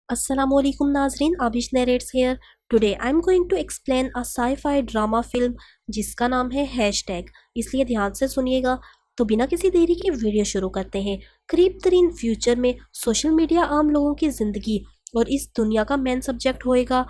Assalamualaikum नाजरीन, Abish narrates here. Today I am going to explain a sci fi drama film जिसका नाम है hashtag. इसलिए ध्यान से सुनिएगा। तो बिना किसी देरी के वीडियो शुरू करते हैं। करीब तरीन फ्यूचर में सोशल मीडिया आम लोगों की ज़िंदगी और इस दुनिया का मेन सब्जेक्ट होएगा।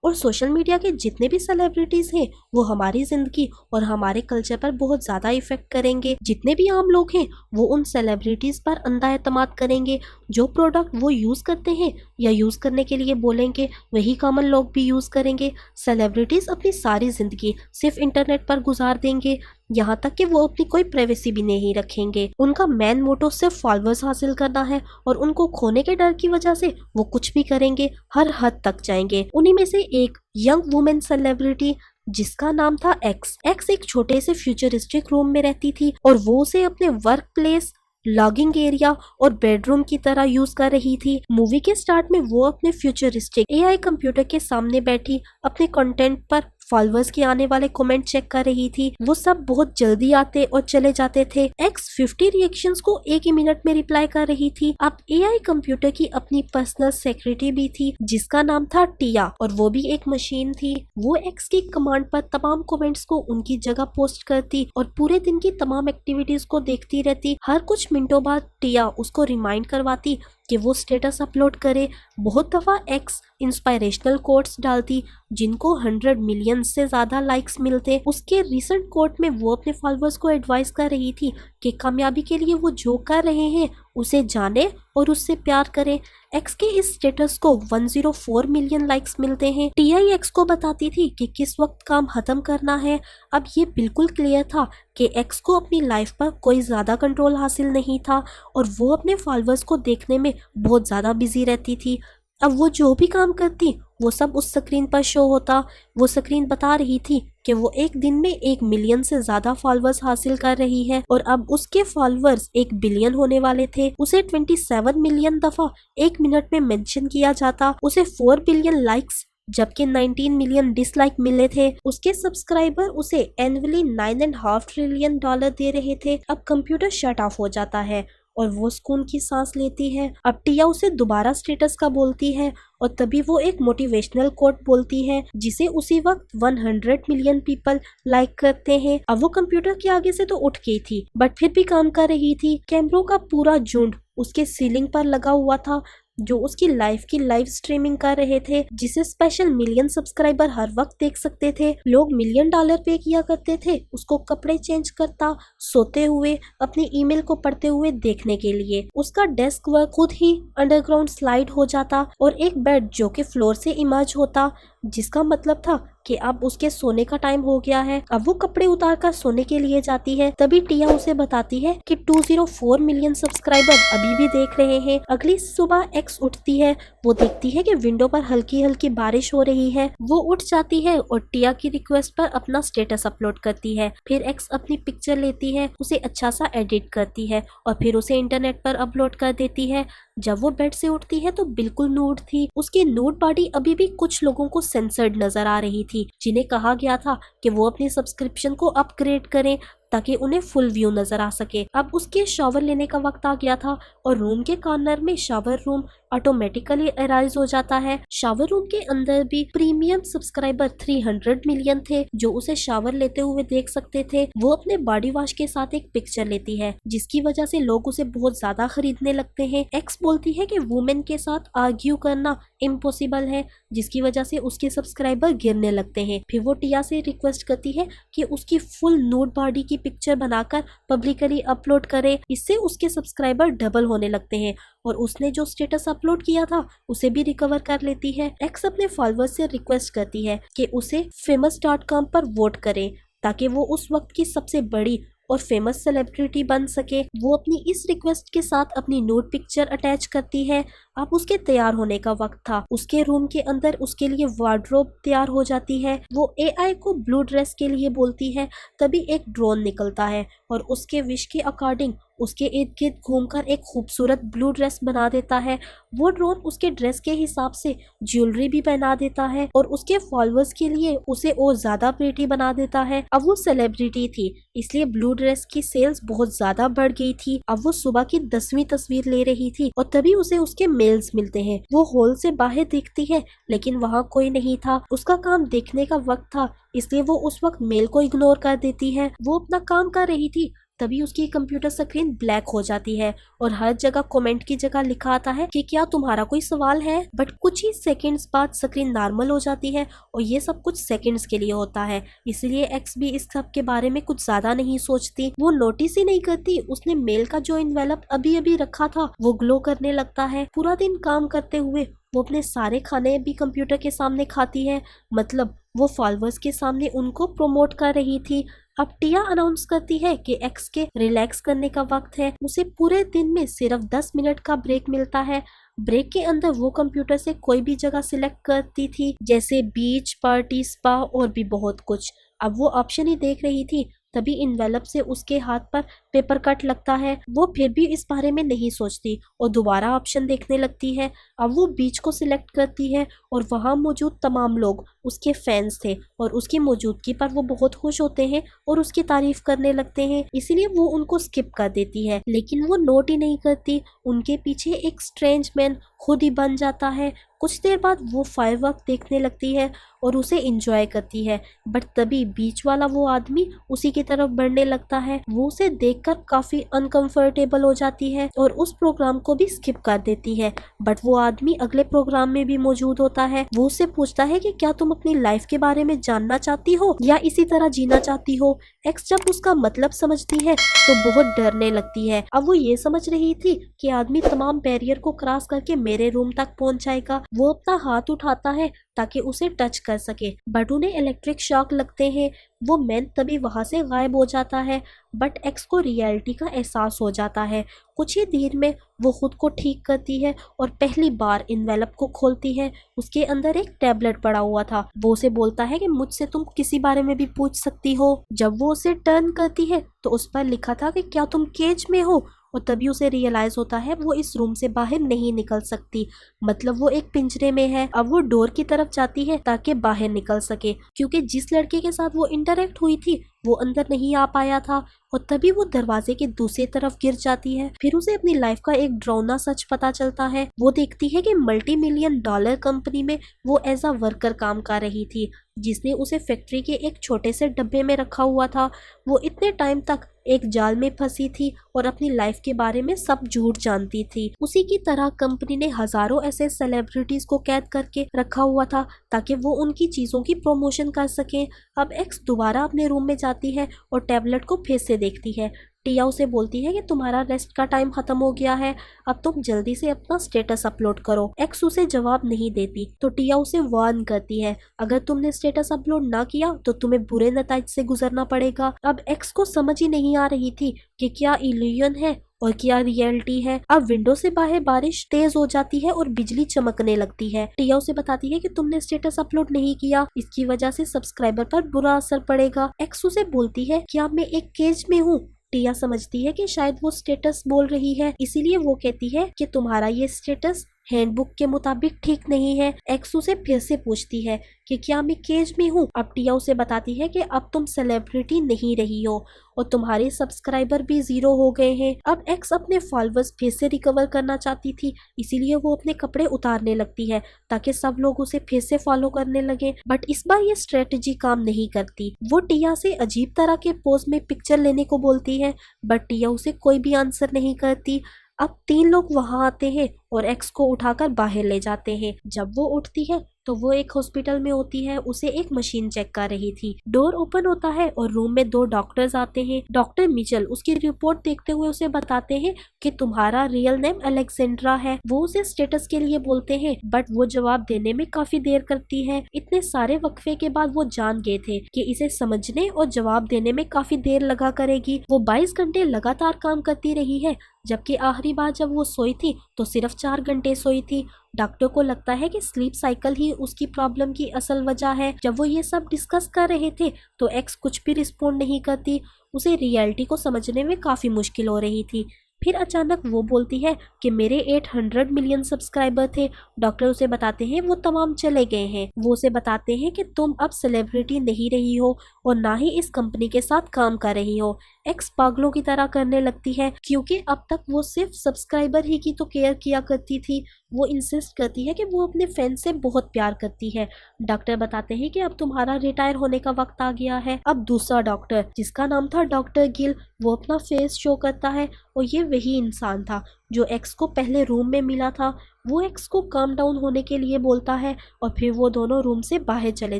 और सोशल मीडिया के जितने भी सेलिब्रिटीज़ हैं वो हमारी ज़िंदगी और हमारे कल्चर पर बहुत ज़्यादा इफेक्ट करेंगे। जितने भी आम लोग हैं वो उन सेलिब्रिटीज़ पर अंधा एतमाद करेंगे। जो प्रोडक्ट वो यूज़ करते हैं या यूज़ करने के लिए बोलेंगे वही कॉमन लोग भी यूज़ करेंगे। सेलिब्रिटीज़ अपनी सारी ज़िंदगी सिर्फ इंटरनेट पर गुजार देंगे, यहाँ तक कि वो अपनी कोई प्राइवेसी भी नहीं रखेंगे। उनका मेन मोटो सिर्फ फॉलोअर्स हासिल करना है और उनको खोने के डर की वजह से वो कुछ भी करेंगे, हर हद तक जाएंगे। उन्हीं में से एक यंग वुमेन सेलिब्रिटी जिसका नाम था एक्स एक छोटे से फ्यूचरिस्टिक रूम में रहती थी और वो उसे अपने वर्क प्लेस, लॉगिंग एरिया और बेडरूम की तरह यूज कर रही थी। मूवी के स्टार्ट में वो अपने फ्यूचरिस्टिक एआई कंप्यूटर के सामने बैठी अपने कंटेंट पर फॉलोअर्स के आने वाले कमेंट चेक कर रही थी। वो सब बहुत जल्दी आते और चले जाते थे। एक्स 50 रिएक्शंस को एक ही मिनट में रिप्लाई कर रही थी। अब एआई कंप्यूटर की अपनी पर्सनल सेक्रेटरी भी थी जिसका नाम था टिया और वो भी एक मशीन थी। वो एक्स की कमांड पर तमाम कमेंट्स को उनकी जगह पोस्ट करती और पूरे दिन की तमाम एक्टिविटीज को देखती रहती। हर कुछ मिनटों बाद टिया उसको रिमाइंड करवाती कि वो स्टेटस अपलोड करे। बहुत दफा एक्स इंस्पायरेशनल कोट्स डालती जिनको 100 मिलियन से ज्यादा लाइक्स मिलते। उसके रिसेंट कोट में वो अपने फॉलोअर्स को एडवाइस कर रही थी कि कामयाबी के लिए वो जो कर रहे हैं उसे जाने और उससे प्यार करें। एक्स के इस स्टेटस को 104 मिलियन लाइक्स मिलते हैं। टीआई एक्स को बताती थी कि किस वक्त काम खत्म करना है। अब ये बिल्कुल क्लियर था कि एक्स को अपनी लाइफ पर कोई ज्यादा कंट्रोल हासिल नहीं था और वो अपने फॉलोअर्स को देखने में बहुत ज्यादा बिजी रहती थी। अब वो जो भी काम करती वो सब उस स्क्रीन पर शो होता। वो स्क्रीन बता रही थी कि वो एक दिन में 1 मिलियन से ज्यादा फॉलोअर्स हासिल कर रही है और अब उसके फॉलोअर्स 1 बिलियन होने वाले थे। उसे 27 मिलियन दफा 1 मिनट में मेंशन किया जाता। उसे 4 बिलियन लाइक्स जबकि 19 मिलियन डिसलाइक मिले थे। उसके सब्सक्राइबर उसे एनुअली $9.5 ट्रिलियन दे रहे थे। अब कंप्यूटर शट ऑफ हो जाता है और वो सुकून की सांस लेती है। अब टिया उसे दोबारा स्टेटस का बोलती है और तभी वो एक मोटिवेशनल कोट बोलती है जिसे उसी वक्त 100 मिलियन पीपल लाइक करते हैं। अब वो कंप्यूटर के आगे से तो उठ गई थी बट फिर भी काम कर रही थी। कैमरों का पूरा झुंड उसके सीलिंग पर लगा हुआ था जो उसकी लाइफ की लाइव स्ट्रीमिंग कर रहे थे जिसे स्पेशल मिलियन सब्सक्राइबर हर वक्त देख सकते थे। लोग $1 मिलियन पे किया करते थे उसको कपड़े चेंज करता, सोते हुए, अपनी ईमेल को पढ़ते हुए देखने के लिए। उसका डेस्क वर्क खुद ही अंडरग्राउंड स्लाइड हो जाता और एक बेड जो कि फ्लोर से इमर्ज होता जिसका मतलब था कि अब उसके सोने का टाइम हो गया है। अब वो कपड़े उतार कर सोने के लिए जाती है तभी टिया उसे बताती है कि 204 मिलियन सब्सक्राइबर अभी भी देख रहे हैं। अगली सुबह एक्स उठती है। वो देखती है कि विंडो पर हल्की हल्की बारिश हो रही है। वो उठ जाती है और टिया की रिक्वेस्ट पर अपना स्टेटस अपलोड करती है। फिर एक्स अपनी पिक्चर लेती है, उसे अच्छा सा एडिट करती है और फिर उसे इंटरनेट पर अपलोड कर देती है। जब वो बेड से उठती है तो बिल्कुल नूड थी। उसकी नूड बॉडी अभी भी कुछ लोगों को सेंसर्ड नजर आ रही थी जिन्हें कहा गया था कि वो अपनी सब्सक्रिप्शन को अपग्रेड करें ताकि उन्हें फुल व्यू नजर आ सके। अब उसके शावर लेने का वक्त आ गया था और रूम के कॉर्नर में शावर रूम ऑटोमेटिकली अराइज हो जाता है। शावर रूम के अंदर भी प्रीमियम सब्सक्राइबर 300 मिलियन थे जो उसे शावर लेते हुए देख सकते थे। वो अपने बॉडी वॉश के साथ एक पिक्चर लेती है जिसकी वजह से लोग उसे बहुत ज्यादा खरीदने लगते हैं। एक्स बोलती है कि वुमेन के साथ आर्ग्यू करना इम्पॉसिबल है जिसकी वजह से उसके सब्सक्राइबर गिरने लगते हैं। फिर वो टिया से रिक्वेस्ट करती है कि उसकी फुल नूड बॉडी की पिक्चर बनाकर पब्लिकली अपलोड करे, इससे उसके सब्सक्राइबर डबल होने लगते हैं और उसने जो स्टेटस अपलोड किया था उसे भी रिकवर कर लेती है। एक्स अपने फॉलोअर्स से रिक्वेस्ट करती है कि उसे famous.com पर वोट करें ताकि वो उस वक्त की सबसे बड़ी और फेमस सेलिब्रिटी बन सके। वो अपनी इस रिक्वेस्ट के साथ अपनी नोट पिक्चर अटैच करती है। अब उसके तैयार होने का वक्त था। उसके रूम के अंदर उसके लिए वार्डरोब तैयार हो जाती है। वो एआई को ब्लू ड्रेस के लिए बोलती है तभी एक ड्रोन निकलता है और उसके विश के अकॉर्डिंग उसके इर्द गिर्द घूमकर एक खूबसूरत ब्लू ड्रेस बना देता है। वो ड्रोन उसके ड्रेस के हिसाब से ज्वेलरी भी पहना देता है और उसके फॉलोअर्स के लिए उसे और ज्यादा प्रेटी बना देता है। अब वो सेलिब्रिटी थी, इसलिए ब्लू ड्रेस की सेल्स बहुत ज्यादा बढ़ गई थी। अब वो सुबह की 10वीं तस्वीर ले रही थी और तभी उसे उसके मेल्स मिलते हैं। वो हॉल से बाहर देखती है लेकिन वहाँ कोई नहीं था। उसका काम देखने का वक्त था, इसलिए वो उस वक्त मेल को इग्नोर कर देती है। वो अपना काम कर रही थी, तभी उसकी कंप्यूटर स्क्रीन ब्लैक हो जाती है और हर जगह कमेंट की जगह लिखा आता है कि क्या तुम्हारा कोई सवाल है। बट कुछ ही सेकंड्स बाद स्क्रीन नॉर्मल हो जाती है और ये सब कुछ सेकंड्स के लिए होता है, इसलिए एक्स भी इस सब के बारे में कुछ ज्यादा नहीं सोचती। वो नोटिस ही नहीं करती उसने मेल का जो इन्वेलप अभी अभी रखा था वो ग्लो करने लगता है। पूरा दिन काम करते हुए वो अपने सारे खाने भी कंप्यूटर के सामने खाती है, मतलब वो फॉलोअर्स के सामने उनको प्रमोट कर रही थी। अब टिया अनाउंस करती है कि एक्स के रिलैक्स करने का वक्त है। उसे पूरे दिन में सिर्फ 10 मिनट का ब्रेक मिलता है। ब्रेक के अंदर वो कंप्यूटर से कोई भी जगह सिलेक्ट करती थी, जैसे बीच, पार्टी, स्पा और भी बहुत कुछ। अब वो ऑप्शन ही देख रही थी, तभी इन्वेलप से उसके हाथ पर पेपर कट लगता है। वो फिर भी इस बारे में नहीं सोचती और दोबारा ऑप्शन देखने लगती है। अब वो बीच को सिलेक्ट करती है और वहाँ मौजूद तमाम लोग उसके फैंस थे और उसकी मौजूदगी पर वो बहुत खुश होते हैं और उसकी तारीफ करने लगते हैं, इसीलिए वो उनको स्किप कर देती है। लेकिन वो नोट ही नहीं करती, उनके पीछे एक स्ट्रेंज मैन खुद ही बन जाता है। कुछ देर बाद वो फायरवर्क देखने लगती है और उसे एंजॉय करती है, बट तभी बीच वाला वो आदमी उसी की तरफ बढ़ने लगता है। वो उसे देखकर काफी अनकंफर्टेबल हो जाती है और उस प्रोग्राम को भी स्किप कर देती है। बट वो आदमी अगले प्रोग्राम में भी मौजूद होता है। वो उससे पूछता है कि क्या तुम अपनी लाइफ के बारे में जानना चाहती हो या इसी तरह जीना चाहती हो। एक्स जब उसका मतलब समझती है तो बहुत डरने लगती है। अब वो ये समझ रही थी कि आदमी तमाम बैरियर को क्रॉस करके मेरे रूम तक पहुंच जाएगा। वो अपना हाथ उठाता है ताकि उसे टच कर सके, बट उन्हें इलेक्ट्रिक शॉक लगते हैं। वो मैन तभी वहां से गायब हो जाता है, बट एक्स को रियलिटी का एहसास हो जाता है। कुछ ही देर में वो खुद को ठीक करती है और पहली बार इन्वेलप को खोलती है। उसके अंदर एक टैबलेट पड़ा हुआ था। वो उसे बोलता है कि मुझसे तुम किसी बारे में भी पूछ सकती हो। जब वो उसे टर्न करती है तो उस पर लिखा था कि क्या तुम केज में हो, और तभी उसे रियलाइज होता है वो इस रूम से बाहर नहीं निकल सकती, मतलब वो एक पिंजरे में है। अब वो डोर की तरफ जाती है ताकि बाहर निकल सके, क्योंकि जिस लड़के के साथ वो इंटरेक्ट हुई थी वो अंदर नहीं आ पाया था। और तभी वो दरवाजे के दूसरी तरफ गिर जाती है। फिर उसे अपनी लाइफ का एक डरावना सच पता चलता है। वो देखती है कि $multi-million कंपनी में वो एज अ वर्कर काम कर रही थी, जिसने उसे फैक्ट्री के एक छोटे से डब्बे में रखा हुआ था। वो इतने टाइम तक एक जाल में फंसी थी और अपनी लाइफ के बारे में सब झूठ जानती थी। उसी की तरह कंपनी ने हजारों ऐसे सेलिब्रिटीज को कैद करके रखा हुआ था ताकि वो उनकी चीजों की प्रमोशन कर सके। अब एक्स दोबारा अपने रूम में जाती है और टैबलेट को फिर से देखती है। टिया उसे बोलती है कि तुम्हारा रेस्ट का टाइम खत्म हो गया है, अब तुम जल्दी से अपना स्टेटस अपलोड करो। एक्स उसे जवाब नहीं देती तो टिया उसे वार्न करती है, अगर तुमने स्टेटस अपलोड ना किया तो तुम्हें बुरे नतीजे से गुजरना पड़ेगा। अब एक्स को समझ ही नहीं आ रही थी कि क्या इल्यूजन है और क्या रियलिटी है। अब विंडो से बाहर बारिश तेज हो जाती है और बिजली चमकने लगती है। टिया उसे बताती है कि तुमने स्टेटस अपलोड नहीं किया, इसकी वजह से सब्सक्राइबर पर बुरा असर पड़ेगा। एक्स उसे बोलती है कि अब मैं एक केज में हूँ। टिया समझती है कि शायद वो स्टेटस बोल रही है, इसीलिए वो कहती है कि तुम्हारा ये स्टेटस हैंडबुक के मुताबिक ठीक नहीं है। एक्स उसे फिर से पूछती है कि क्या मैं केज में हूँ। अब टिया उसे बताती है कि अब तुम सेलिब्रिटी नहीं रही हो और तुम्हारे सब्सक्राइबर भी 0 हो गए हैं। अब एक्स अपने फॉलोअर्स फिर से रिकवर करना चाहती थी, इसीलिए वो अपने कपड़े उतारने लगती है ताकि सब लोग उसे फिर से फॉलो करने लगे। बट इस बार ये स्ट्रेटजी काम नहीं करती। वो टिया से अजीब तरह के पोज में पिक्चर लेने को बोलती है, बट टिया उसे कोई भी आंसर नहीं करती। अब 3 लोग वहां आते हैं और एक्स को उठाकर बाहर ले जाते हैं। जब वो उठती है तो वो एक हॉस्पिटल में होती है, उसे एक मशीन चेक कर रही थी। डोर ओपन होता है और रूम में 2 डॉक्टर्स आते हैं। डॉक्टर मिचेल उसकी रिपोर्ट देखते हुए उसे बताते हैं कि तुम्हारा रियल नेम अलेक्जेंड्रा है। वो उसे स्टेटस के लिए बोलते हैं, बट वो जवाब देने में काफी देर करती है। इतने सारे वक्फे के बाद वो जान गए थे कि इसे समझने और जवाब देने में काफी देर लगा करेगी। वो 22 घंटे लगातार काम करती रही है, जबकि आखिरी बार जब वो सोई थी तो सिर्फ 4 घंटे सोई थी। डॉक्टर को लगता है कि स्लीप साइकिल ही उसकी प्रॉब्लम की असल वजह है। जब वो ये सब डिस्कस कर रहे थे तो एक्स कुछ भी रिस्पॉन्ड नहीं करती। उसे रियलिटी को समझने में काफ़ी मुश्किल हो रही थी। फिर अचानक वो बोलती है कि मेरे 800 मिलियन सब्सक्राइबर थे। डॉक्टर उसे बताते हैं वो तमाम चले गए हैं। वो उसे बताते हैं कि तुम अब सेलिब्रिटी नहीं रही हो और ना ही इस कंपनी के साथ काम कर रही हो। एक्स पागलों की तरह करने लगती है क्योंकि अब तक वो सिर्फ सब्सक्राइबर ही की तो केयर किया करती थी। वो इंसिस्ट करती है कि वो अपने फैन से बहुत प्यार करती है। डॉक्टर बताते हैं कि अब तुम्हारा रिटायर होने का वक्त आ गया है। अब दूसरा डॉक्टर, जिसका नाम था डॉक्टर गिल, वो अपना फेस शो करता है और ये वही इंसान था जो एक्स को पहले रूम में मिला था। वो एक्स को काम डाउन होने के लिए बोलता है और फिर वो दोनों रूम से बाहर चले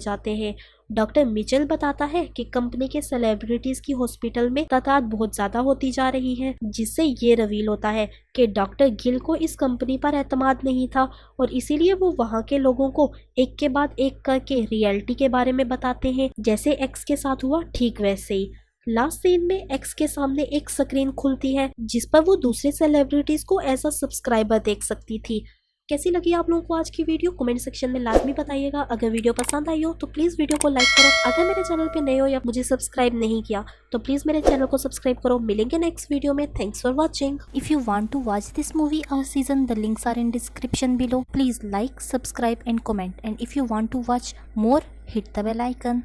जाते हैं। डॉक्टर मिचेल बताता है कि कंपनी के सेलिब्रिटीज की हॉस्पिटल में तादाद बहुत ज़्यादा होती जा रही है, जिससे ये रिवील होता है कि डॉक्टर गिल को इस कंपनी पर एतमाद नहीं था और इसीलिए वो वहाँ के लोगों को एक के बाद एक करके रियलिटी के बारे में बताते हैं। जैसे एक्स के साथ हुआ ठीक वैसे ही लास्ट सीन में एक्स के सामने एक स्क्रीन खुलती है जिस पर वो दूसरे सेलिब्रिटीज को एज अ सब्सक्राइबर देख सकती थी। कैसी लगी आप लोगों को आज की वीडियो कमेंट सेक्शन में लाजमी बताइएगा। अगर वीडियो पसंद आई हो तो प्लीज़ वीडियो को लाइक करो। अगर मेरे चैनल पे नए हो या मुझे सब्सक्राइब नहीं किया तो प्लीज़ मेरे चैनल को सब्सक्राइब करो। मिलेंगे नेक्स्ट वीडियो में। Thanks for watching. If you want to watch this movie or season, the links are in description below. Please like, subscribe and comment. And if you want to watch more, hit the bell icon.